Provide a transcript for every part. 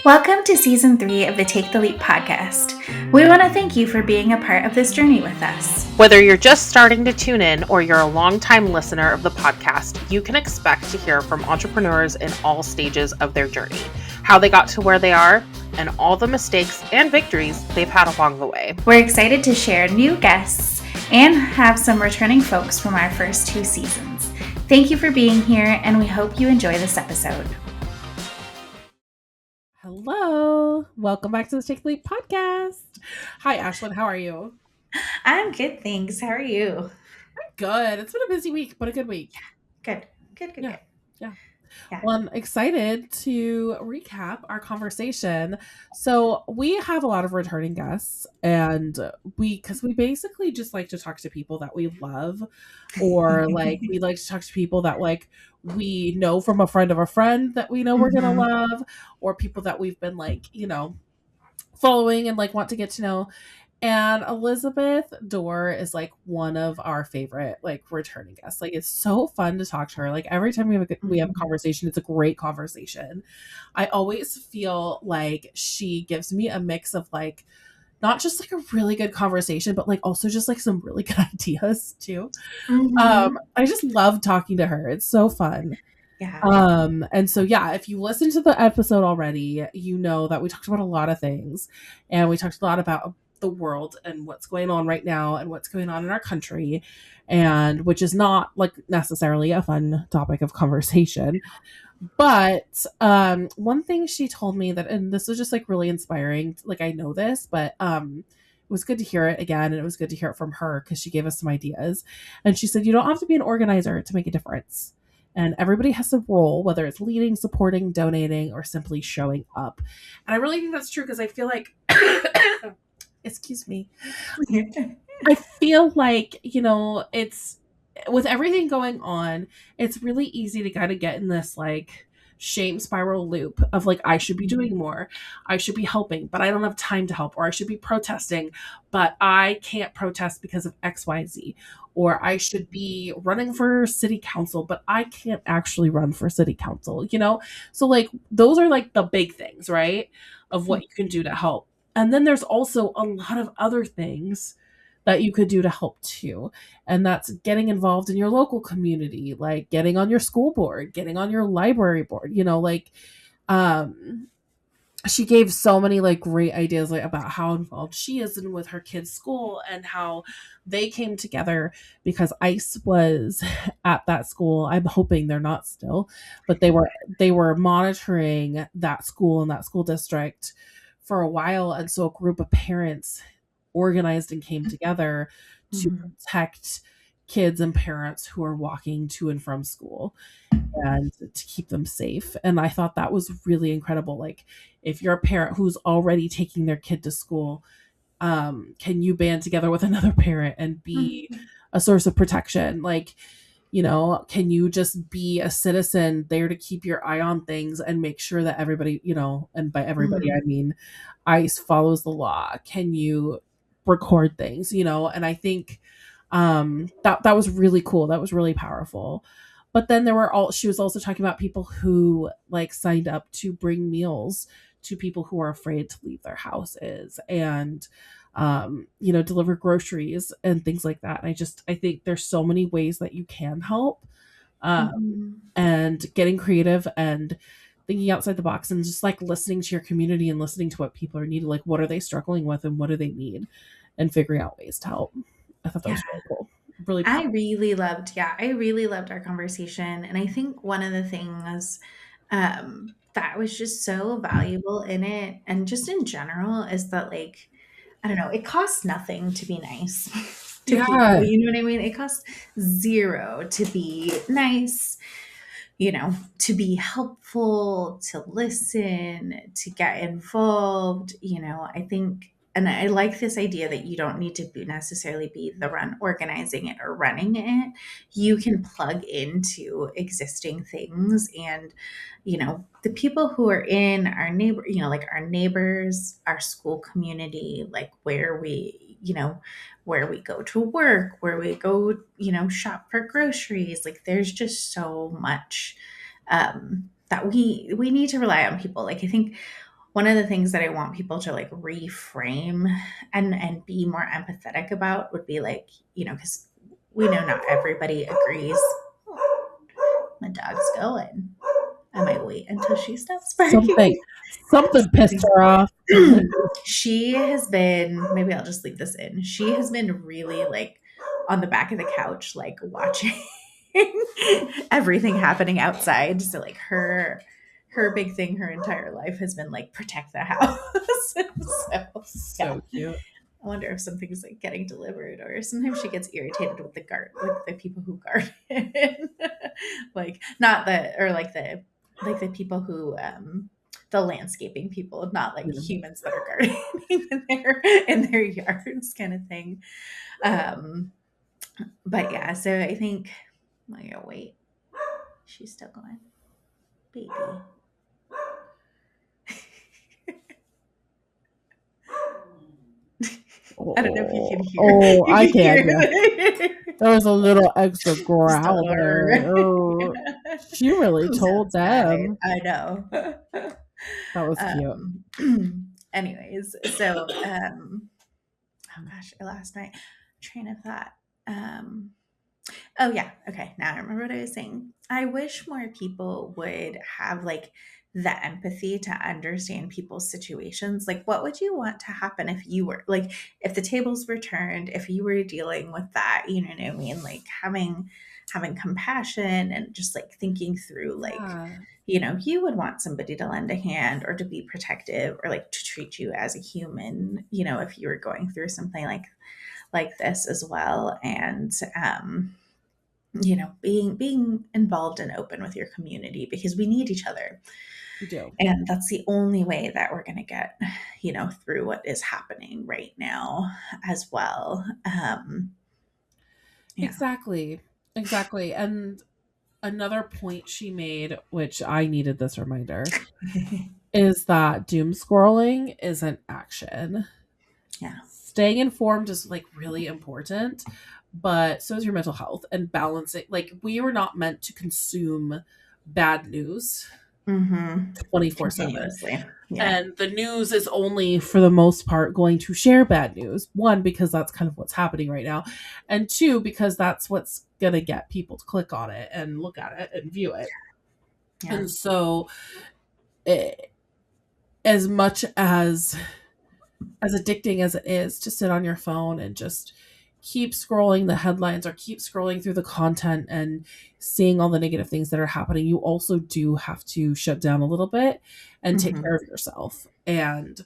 Welcome to Season 3 of the Take the Leap podcast. We want to thank you for being a part of this journey with us. Whether you're just starting to tune in or you're a longtime listener of the podcast, you can expect to hear from entrepreneurs in all stages of their journey, how they got to where they are, and all the mistakes and victories they've had along the way. We're excited to share new guests and have some returning folks from our first 2 seasons. Thank you for being here, and we hope you enjoy this episode. Hello. Welcome back to the Take the Leap podcast. Hi, Ashlan. How are you? I'm good, thanks. How are you? I'm good. It's been a busy week, but a good week. Good. Yeah. Well, I'm excited to recap our conversation. So we have a lot of returning guests, and because we basically just like to talk to people that we love, or like we like to talk to people that like we know from a friend of a friend that we know we're gonna love, or people that we've been like, following and like want to get to know. And Elizabeth Doerr is like one of our favorite like returning guests. Like it's so fun to talk to her. Like every time we have a conversation, it's a great conversation. I always feel like she gives me a mix of like not just like a really good conversation, but like also just like some really good ideas too. I just love talking to her. It's so fun. Yeah. And so yeah, if you listened to the episode already, you know that we talked about a lot of things, and we talked a lot about the world and what's going on right now and what's going on in our country, and which is not like necessarily a fun topic of conversation. But one thing she told me that, and this was just like really inspiring, like I know this, but it was good to hear it again, and it was good to hear it from her because she gave us some ideas. And she said, you don't have to be an organizer to make a difference. And everybody has a role, whether it's leading, supporting, donating, or simply showing up. And I really think that's true because I feel like, excuse me, I feel like, it's with everything going on, it's really easy to kind of get in this like shame spiral loop of like, I should be doing more, I should be helping, but I don't have time to help, or I should be protesting, but I can't protest because of XYZ, or I should be running for city council, but I can't actually run for city council, So like, those are like the big things, right? Of what you can do to help. And then there's also a lot of other things that you could do to help too. And that's getting involved in your local community, like getting on your school board, getting on your library board, um she gave so many like great ideas like about how involved she is in with her kids' school and how they came together because ICE was at that school. I'm hoping they're not still, but they were monitoring that school and that school district for a while, and so a group of parents organized and came together to protect kids and parents who are walking to and from school and to keep them safe. And I thought that was really incredible. Like, if you're a parent who's already taking their kid to school, can you band together with another parent and be a source of protection? Like, can you just be a citizen there to keep your eye on things and make sure that everybody, and by everybody, I mean ICE follows the law? Can you record things, And I think that was really cool. That was really powerful. But then she was also talking about people who like signed up to bring meals to people who are afraid to leave their houses, and deliver groceries and things like that. And I think there's so many ways that you can help, and getting creative and thinking outside the box and just like listening to your community and listening to what people are needing, like what are they struggling with and what do they need, and figuring out ways to help. I thought that was really cool. Really I really loved our conversation. And I think one of the things that was just so valuable in it, and just in general, is that, like, I don't know, it costs nothing to be nice to people. Yeah. You know what I mean? It costs zero to be nice, to be helpful, to listen, to get involved. I think, and I like this idea that you don't need to necessarily be the one organizing it or running it. You can plug into existing things, and the people who are in our like our neighbors, our school community, like where we go to work, where we go, shop for groceries. Like, there's just so much that we need to rely on people. Like, I think one of the things that I want people to like reframe and be more empathetic about would be like, because we know not everybody agrees. My dog's going. I might wait until she stops barking. Something pissed her off. She has been, maybe I'll just leave this in. She has been really like on the back of the couch, like watching everything happening outside. So like her big thing her entire life has been like protect the house. So cute. I wonder if something's like getting delivered, or sometimes she gets irritated with like the people who garden, like not the or like the people who the landscaping people, not like humans that are gardening in their yards, kind of thing. But yeah, so I think I gotta wait. She's still going, baby. I don't know if you can hear. Oh, I can. Yeah. There was a little extra growl there. Oh, she really told them. I know. That was cute. Anyways, so oh gosh, I lost my train of thought. Oh yeah, okay. Now I remember what I was saying. I wish more people would have like the empathy to understand people's situations. Like, what would you want to happen if you were like, if the tables were turned, if you were dealing with that, you know what I mean? Like having compassion and just like thinking through like, you would want somebody to lend a hand or to be protective or like to treat you as a human, if you were going through something like this as well. And being involved and open with your community, because we need each other. We do. And that's the only way that we're going to get, through what is happening right now as well. Yeah. Exactly. And another point she made, which I needed this reminder, is that doom scrolling isn't action. Yeah. Staying informed is like really important, but so is your mental health and balancing. Like, we were not meant to consume bad news 24/7. And the news is only for the most part going to share bad news. One, because that's kind of what's happening right now. And two, because that's what's going to get people to click on it and look at it and view it. Yeah. And so as much as addicting as it is to sit on your phone and just keep scrolling the headlines or keep scrolling through the content and seeing all the negative things that are happening, you also do have to shut down a little bit and take care of yourself. And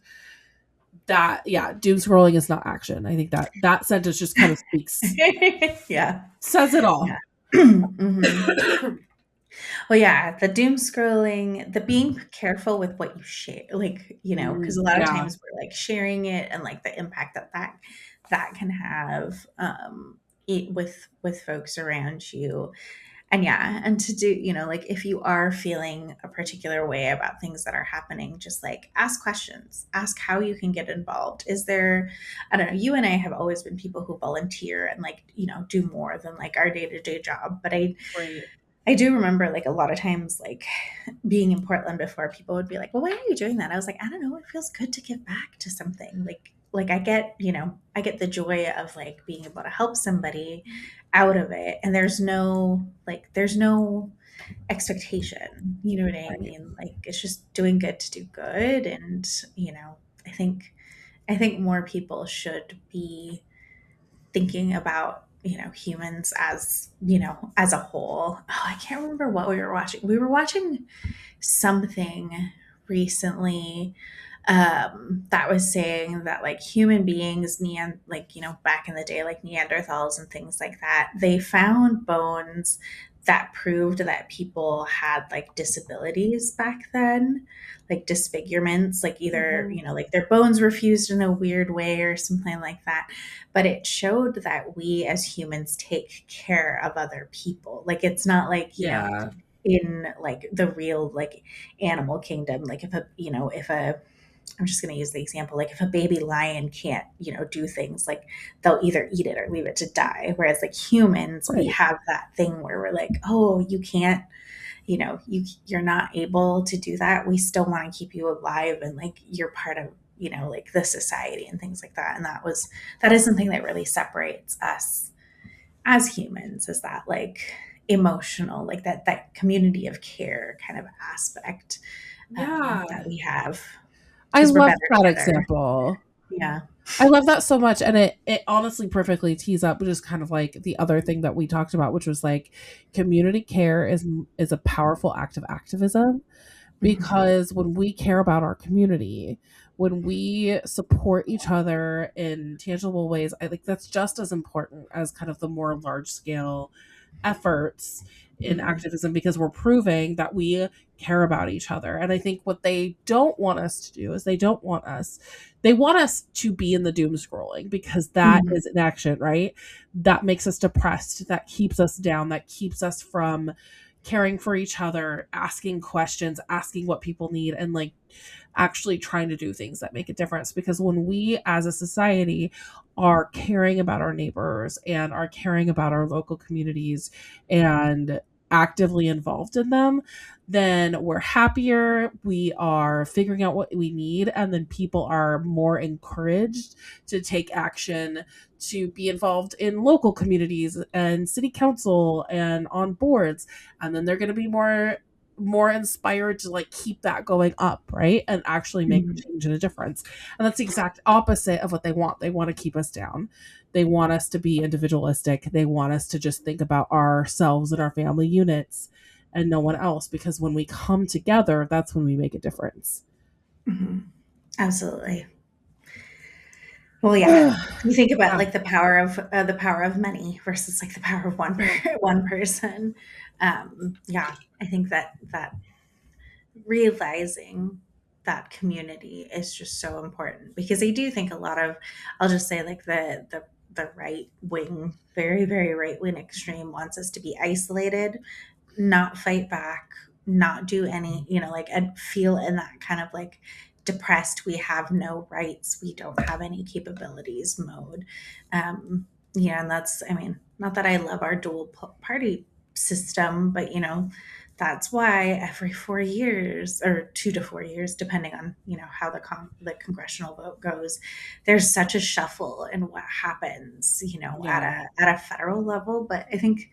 that, doom scrolling is not action. I think that sentence just kind of speaks. Says it all. Yeah. Well, yeah, the doom scrolling, the being careful with what you share, like, because a lot of times we're like sharing it and like the impact that can have with folks around you. And to do, like if you are feeling a particular way about things that are happening, just like ask questions, ask how you can get involved. Is there, I don't know, you and I have always been people who volunteer and like, do more than like our day-to-day job. But I do remember like a lot of times like being in Portland before, people would be like, well, why are you doing that? I was like, I don't know. It feels good to give back to something. Like I get the joy of like being able to help somebody out of it. And there's no expectation, you know what I mean? Like it's just doing good to do good. And, I think more people should be thinking about, humans as, as a whole. Oh, I can't remember what we were watching. We were watching something recently that was saying that like human beings, back in the day, like Neanderthals and things like that, they found bones that proved that people had like disabilities back then, like disfigurements, like either, like their bones were fused in a weird way or something like that. But it showed that we as humans take care of other people. Like it's not like, know, in like the real like animal kingdom, like if a I'm just going to use the example, like if a baby lion can't, do things, like they'll either eat it or leave it to die. Whereas like humans, we have that thing where we're like, oh, you can't, you're not able to do that, we still want to keep you alive and like you're part of, like the society and things like that. And that is something that really separates us as humans, is that like emotional, like that community of care kind of aspect Yeah. that we have, I because we're love better that together. example. Yeah. I love that so much. And it honestly perfectly tees up just kind of like the other thing that we talked about, which was like community care is a powerful act of activism, Mhm. because when we care about our community, when we support each other in tangible ways, I think that's just as important as kind of the more large scale efforts in Mhm. activism, because we're proving that we care about each other. And I think what they don't want us to do is they want us to be in the doom scrolling, because that Mhm. is inaction, right? That makes us depressed, that keeps us down, that keeps us from caring for each other, asking questions, asking what people need, and like actually trying to do things that make a difference. Because when we as a society are caring about our neighbors and are caring about our local communities and actively involved in them, then we're happier, we are figuring out what we need, and then people are more encouraged to take action, to be involved in local communities and city council and on boards, and then they're going to be more inspired to like keep that going up, right, and actually make a Mhm. change and a difference. And that's the exact opposite of what they want. They want to keep us down, they want us to be individualistic, they want us to just think about ourselves and our family units and no one else, because when we come together, that's when we make a difference. Mhm. Absolutely. Well, yeah. Yeah. You think about like the power of money versus like the power of one person. Yeah, I think that realizing that community is just so important, because I do think a lot of, I'll just say like the right wing, very very right wing extreme wants us to be isolated, not fight back, not do any, like, and feel in that kind of like depressed, we have no rights, we don't have any capabilities mode. Yeah, and that's, I mean, not that I love our dual party system, but that's why every 4 years or 2 to 4 years, depending on how the congressional vote goes, there's such a shuffle in what happens at Yeah. a federal level. But I think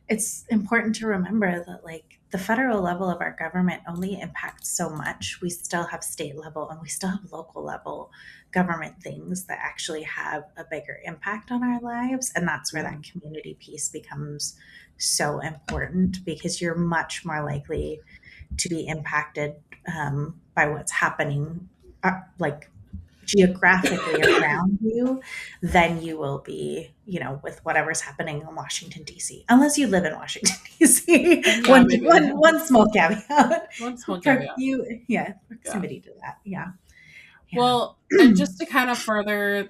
it's important to remember that like the federal level of our government only impacts so much. We still have state level and we still have local level government things that actually have a bigger impact on our lives, and that's where Yeah. that community piece becomes so important, because you're much more likely to be impacted by what's happening, like geographically around you, than you will be, with whatever's happening in Washington D.C. Unless you live in Washington D.C. Yeah, one, maybe. one, one small caveat. One small For caveat. you, yeah, Yeah. proximity to that, yeah, yeah. Well, and just to kind of further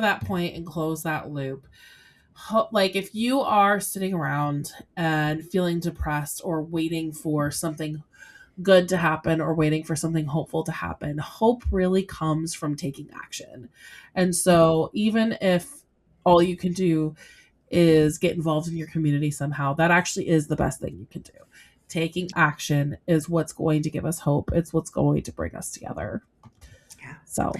that point and close that loop, like if you are sitting around and feeling depressed or waiting for something good to happen or waiting for something hopeful to happen, hope really comes from taking action. And so even if all you can do is get involved in your community somehow, that actually is the best thing you can do. Taking action is what's going to give us hope, it's what's going to bring us together. Yeah. So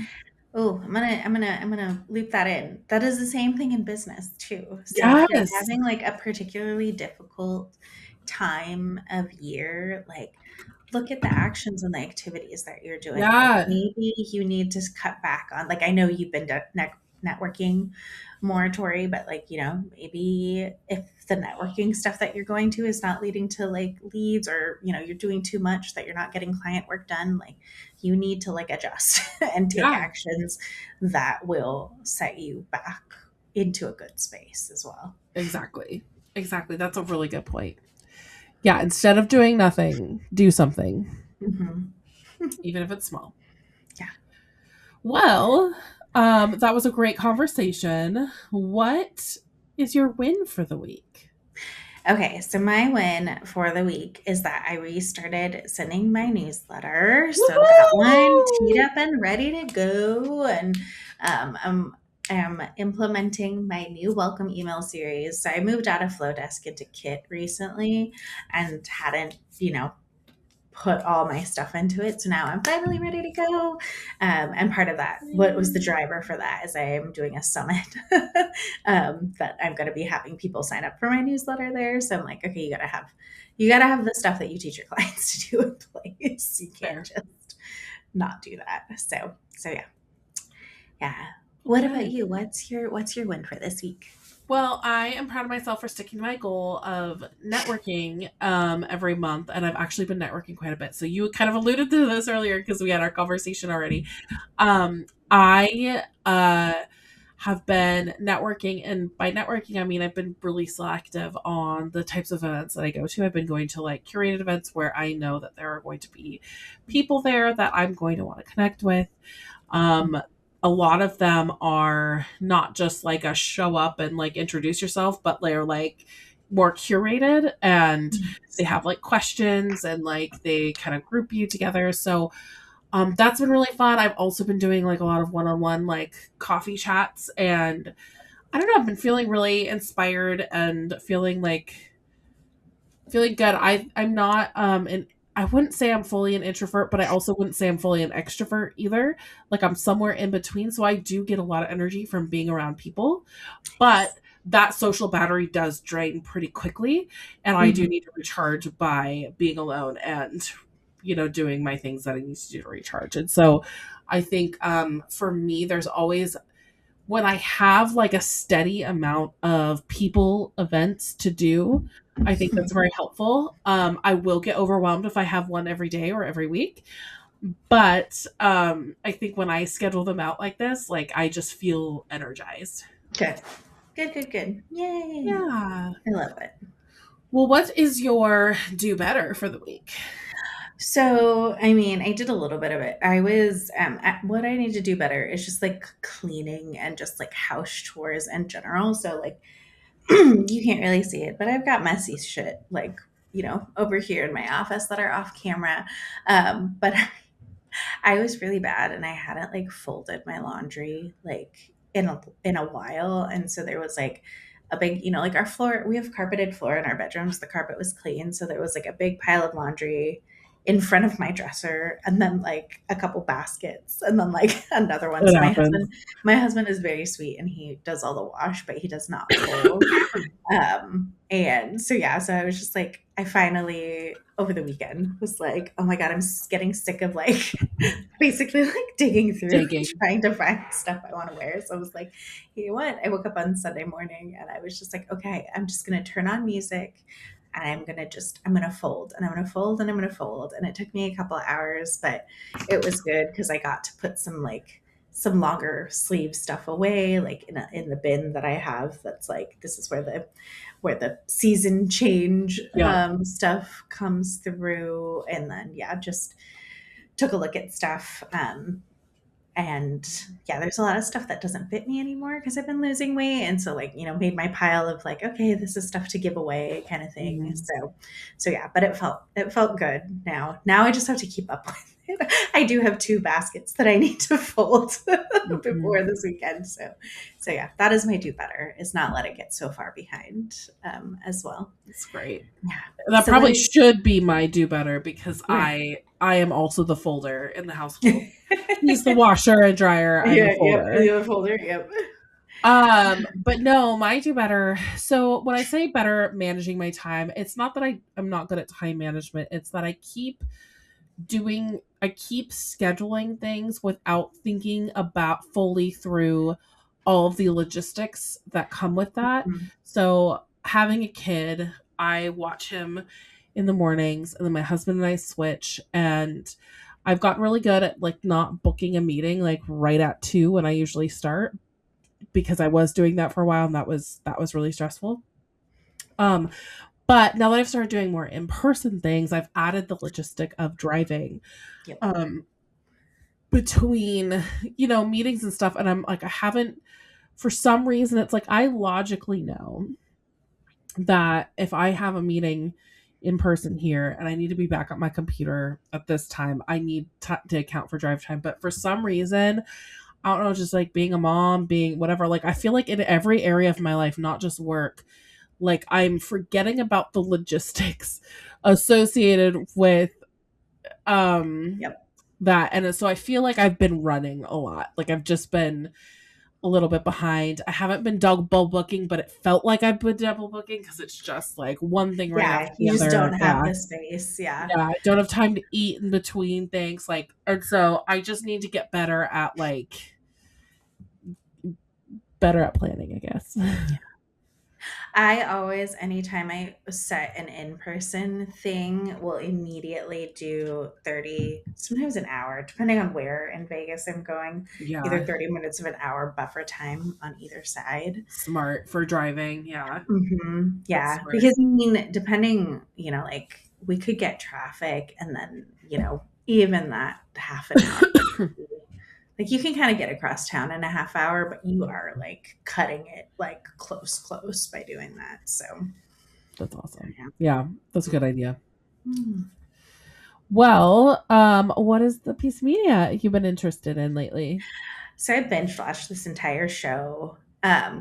Oh, I'm gonna loop that in. That is the same thing in business too. So if you're yes. having like a particularly difficult time of year, like look at the actions and the activities that you're doing. Like Yeah. maybe you need to cut back on, like, I know you've been networking more, Tori, but like, maybe if the networking stuff that you're going to is not leading to like leads, or, you're doing too much that you're not getting client work done, like you need to like adjust and take Yeah. actions that will set you back into a good space as well. Exactly. Exactly. That's a really good point. Yeah, instead of doing nothing, do something, Hmm. even if it's small. Yeah. Well, that was a great conversation. What is your win for the week? Okay, so my win for the week is that I restarted sending my newsletter. So I've got one teed Woohoo! up and ready to go. And I'm am implementing my new welcome email series. So I moved out of Flowdesk into Kit recently and hadn't, put all my stuff into it. So now I'm finally ready to go. And part of that, what was the driver for that, is I am doing a summit that I'm going to be having people sign up for my newsletter there. So I'm like, okay, you gotta have the stuff that you teach your clients to do in place. You can't Fair. just not do that. So yeah. Yeah. What about Okay. you? What's your win for this week? Well, I am proud of myself for sticking to my goal of networking every month, and I've actually been networking quite a bit. So you kind of alluded to this earlier because we had our conversation already. I have been networking, and by networking, I mean I've been really selective on the types of events that I go to. I've been going to like curated events where I know that there are going to be people there that I'm going to want to connect with. Um, a lot of them are not just like a show up and like introduce yourself, but they're like more curated, and they have like questions, and like they kind of group you together. So that's been really fun. I've also been doing like a lot of one-on-one like coffee chats, and I don't know, I've been feeling really inspired and feeling good. I'm not an I wouldn't say I'm fully an introvert, but I also wouldn't say I'm fully an extrovert either. Like I'm somewhere in between, so I do get a lot of energy from being around people, but that social battery does drain pretty quickly, and I do Mhm. need to recharge by being alone and doing my things that I need to do to recharge. And so I think for me there's always, when I have like a steady amount of people events to do, I think that's very helpful. I will get overwhelmed if I have one every day or every week, but I think when I schedule them out like this, like I just feel energized. Good. Good, good, good. Yay. Yeah. I love it. Well, what is your do better for the week? So, I mean, I did a little bit of it. What I need to do better is just like cleaning and just like house chores in general. So, like, you can't really see it, but I've got messy shit, like, over here in my office that are off camera. But I was really bad and I hadn't like folded my laundry like in a while. And so there was like a big, like our floor, we have carpeted floor in our bedrooms. The carpet was clean. So there was like a big pile of laundry in front of my dresser, and then like a couple baskets, and then like another one. It So my happens. husband my husband is very sweet and he does all the wash, but he does not fold. And so yeah, so I was just like, I finally over the weekend was like, oh my God, getting sick of like basically like digging through Digging. trying to find stuff I want to wear. So I was like, you know what? I woke up on Sunday morning and I was just like, okay, I'm just gonna turn on music and I'm gonna fold and I'm gonna fold and I'm gonna fold. And it took me a couple of hours, but it was good because I got to put some longer sleeve stuff away, like in the bin that I have. That's like, this is where the season change Yeah. stuff comes through. And then yeah, just took a look at stuff. And yeah, there's a lot of stuff that doesn't fit me anymore because I've been losing weight. And so like, made my pile of like, okay, this is stuff to give away kind of thing. Mhm. So yeah, but it felt good now. Now I just have to keep up with it. I do have two baskets that I need to fold before Mhm. this weekend. So yeah, that is my do better, is not let it get so far behind as well. It's great. Yeah. That So what probably is should be my do better because right. I am also the folder in the household. He's the washer and dryer. I'm the Yeah, yep, folder. the folder, yep. But no, my do better. So when I say better managing my time, it's not that I'm not good at time management. It's that I keep scheduling things without thinking about fully through all of the logistics that come with that. Mhm. So having a kid, I watch him in the mornings, and then my husband and I switch, and I've gotten really good at like not booking a meeting like right at 2 when I usually start, because I was doing that for a while, and that was really stressful. Um but now that I've started doing more in-person things, I've added the logistic of driving Yep. um between meetings and stuff, and I'm like, I haven't, for some reason it's like I logically know that if I have a meeting in person here and I need to be back at my computer at this time, I need to account for drive time. But for some reason, I don't know, just like being a mom, being whatever. Like I feel like in every area of my life, not just work, like I'm forgetting about the logistics associated with um Yep. that. And so I feel like I've been running a lot. Like I've just been a little bit behind. I haven't been double booking, but it felt like I've been double booking because it's just like one thing right Yeah, after the you just other. don't have Yeah. the space. Yeah. Yeah. I don't have time to eat in between things. Like, and so I just need to get better at planning, I guess. I always, anytime I set an in person thing, will immediately do 30, sometimes an hour, depending on where in Vegas I'm going, either Yeah. 30 minutes of an hour buffer time on either side. Smart for driving. Yeah. That's Yeah. smart. Because, I mean, depending, like we could get traffic and then, even that half an hour. Like you can kind of get across town in a half hour, but you are like cutting it like close by doing that. So, That's awesome. yeah. Yeah. That's a good idea. Hmm. Well, what is the piece of media you've been interested in lately? So I binge watched this entire show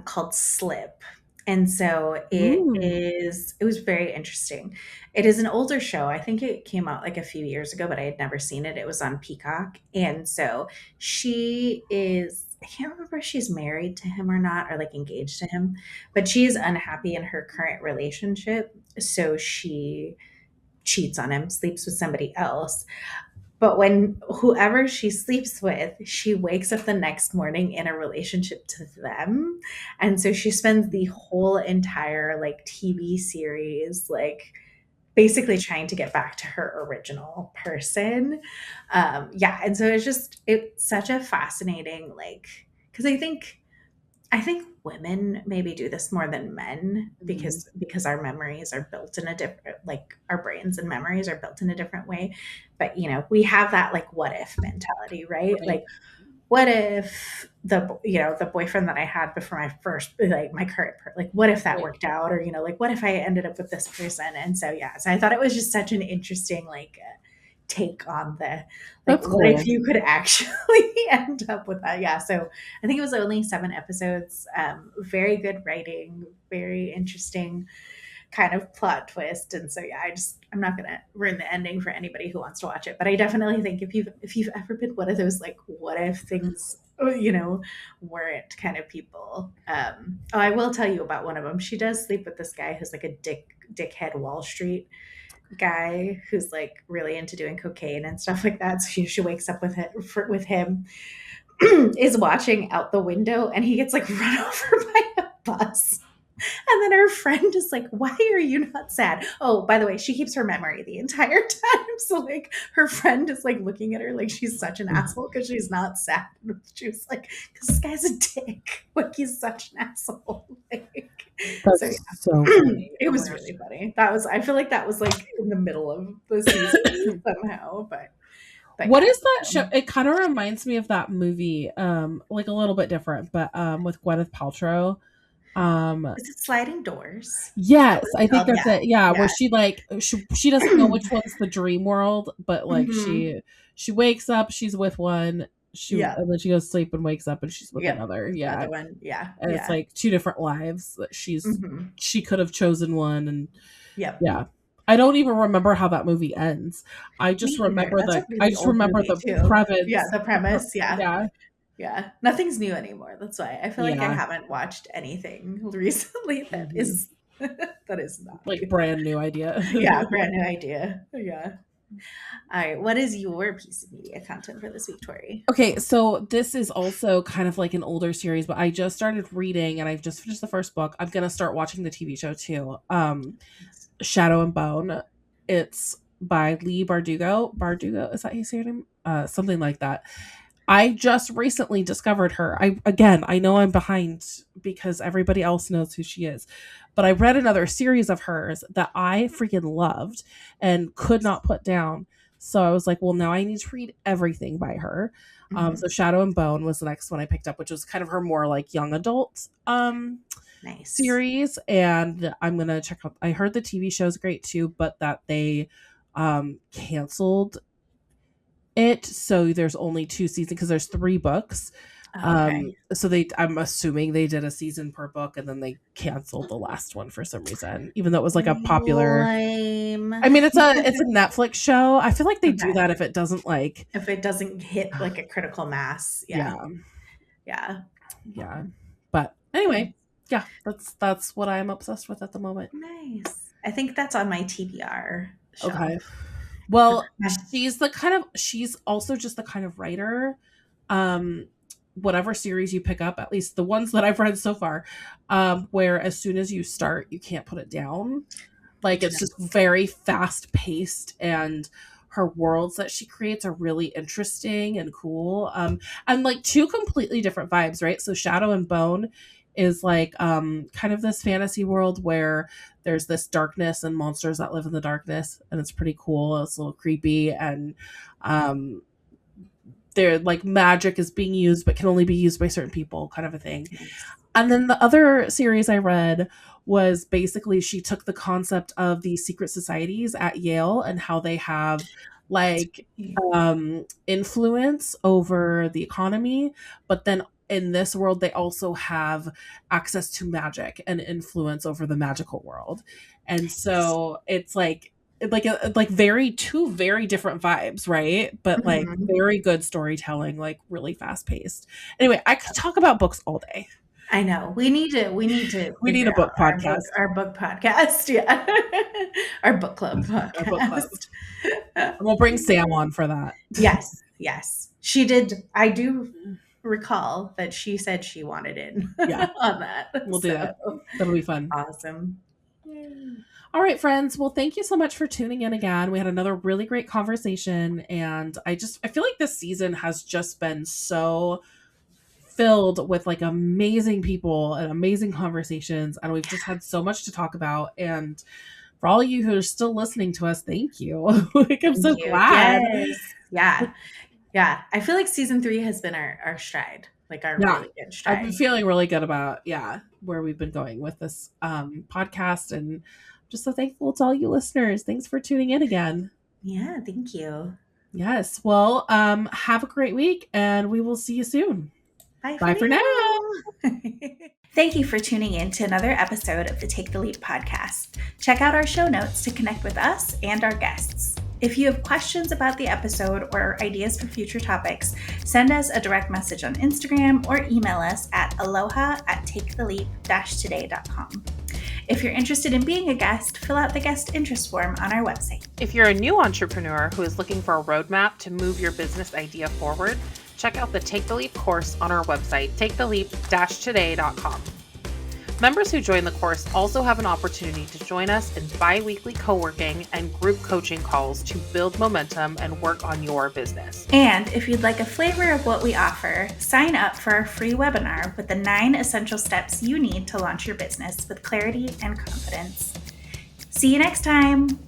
called Slip. And so Ooh. it was very interesting. It is an older show. I think it came out like a few years ago, but I had never seen it. It was on Peacock. And so I can't remember if she's married to him or not, or like engaged to him, but she is unhappy in her current relationship. So she cheats on him, sleeps with somebody else. But when whoever she sleeps with, she wakes up the next morning in a relationship to them. And so she spends the whole entire like TV series like basically trying to get back to her original person. Yeah, and so it's such a fascinating like because I think women maybe do this more than men Mhm. because our memories are built in a different like our brains and memories are built in a different way. But we have that like what if mentality, right? Right. Like what if the boyfriend that I had before my first like my current like what if that Right. worked out or like what if I ended up with this person? And so yeah, so I thought it was just such an interesting like take on the like That's what if cool. you could actually end up with that. Yeah, so I think it was only 7 episodes. Very good writing, very interesting kind of plot twist. And so yeah, I'm not gonna ruin the ending for anybody who wants to watch it, but I definitely think if you've ever been one of those like what if things weren't kind of people. Oh, I will tell you about one of them. She does sleep with this guy who's like a dickhead Wall Street guy who's like really into doing cocaine and stuff like that. So she wakes up with him, is watching out the window, and he gets like run over by a bus. And then her friend is like, "Why are you not sad?" Oh, by the way, she keeps her memory the entire time. So like her friend is like looking at her like she's such an asshole because she's not sad. She was like, "Because this guy's a dick. Like he's such an asshole." Like, so That's so yeah, funny. it Oh my was gosh. really funny. I feel like that was like in the middle of the season somehow, but What yeah. is that show? So, It kind of reminds me of that movie, like a little bit different, but with Gwyneth Paltrow. Um, is it Sliding Doors? Is that yes, what I it's think called? that's Yeah, it. Yeah, where yeah. she doesn't know which one's the dream world, but like Hmm. she wakes up, she's with one, Yeah. and then she goes to sleep and wakes up and she's with Yep. another. The Yeah, other one. Yeah. and it's Yeah. like two different lives that Hmm. she could have chosen one, and Yep. yeah. I don't even remember how that movie ends. Me either. That's a I really just old remember movie the too. Yeah, premise. the premise. Yeah. Yeah, Yeah. Nothing's new anymore. That's why I feel like I yeah, haven't watched anything recently that mhm. is that is not Like new. brand new idea. Yeah, brand new idea. Yeah. All right. What is your piece of media content for this week, Tori? Okay, so this is also kind of like an older series, but I just started reading and I've just finished the first book. I'm gonna start watching the TV show too. Shadow and Bone. It's by Lee Bardugo. Bardugo, is that how you say her name? Something like that. I just recently discovered her. I know I'm behind because everybody else knows who she is. But I read another series of hers that I freaking loved and could not put down. So I was like, well, now I need to read everything by her. Hmm. So Shadow and Bone was the next one I picked up, which was kind of her more like young adult Nice. series. And I'm gonna check out, I heard the TV show's great too, but that they canceled it, so there's only 2 seasons because there's 3 books. Okay. So I'm assuming they did a season per book and then they canceled the last one for some reason, even though it was like a popular. Lame. I mean, it's a Netflix show. I feel like they do Okay. that if it doesn't like. If it doesn't hit like a critical mass. Yeah. Yeah, Yeah. yeah. But anyway, yeah, that's what I'm obsessed with at the moment. Nice. I think that's on my TBR shelf. Okay. Well, Okay. she's also just the kind of writer, whatever series you pick up, at least the ones that I've read so far, where as soon as you start, you can't put it down. Like it's just very fast paced, and her worlds that she creates are really interesting and cool. And like two completely different vibes, right? So Shadow and Bone is like kind of this fantasy world where there's this darkness and monsters that live in the darkness, and it's pretty cool. It's a little creepy, and um they're like magic is being used but can only be used by certain people, kind of a thing. And then the other series I read was basically she took the concept of the secret societies at Yale and how they have like influence over the economy, but then in this world they also have access to magic and influence over the magical world. And so it's like very two very different vibes, right? But like very good storytelling, like really fast paced. Anyway, I could talk about books all day. I know. We need to We need figure a book out podcast. our book podcast. Yeah. Our book club podcast. Our book club. We'll bring Sam on for that. Yes. Yes. She did. I do recall that she said she wanted in on that. We'll do that. That'll be fun. Awesome. All right, friends. Well, thank you so much for tuning in again. We had another really great conversation, and I feel like this season has just been so filled with like amazing people and amazing conversations, and we've just had so much to talk about. And for all of you who are still listening to us, thank you. Like, I'm so glad. Yes. Yeah. I feel like season 3 has been our stride, like our really good stride. I've been feeling really good about where we've been going with this podcast, and just so thankful to all you listeners. Thanks for tuning in again. Yeah, thank you. Yes. Well, have a great week, and we will see you soon. Bye for now. Thank you for tuning in to another episode of the Take the Leap podcast. Check out our show notes to connect with us and our guests. If you have questions about the episode or ideas for future topics, send us a direct message on Instagram or email us at aloha@taketheleap-today.com. If you're interested in being a guest, fill out the guest interest form on our website. If you're a new entrepreneur who is looking for a roadmap to move your business idea forward, check out the Take the Leap course on our website, taketheleap-today.com. Members who join the course also have an opportunity to join us in bi-weekly co-working and group coaching calls to build momentum and work on your business. And if you'd like a flavor of what we offer, sign up for our free webinar with the 9 essential steps you need to launch your business with clarity and confidence. See you next time.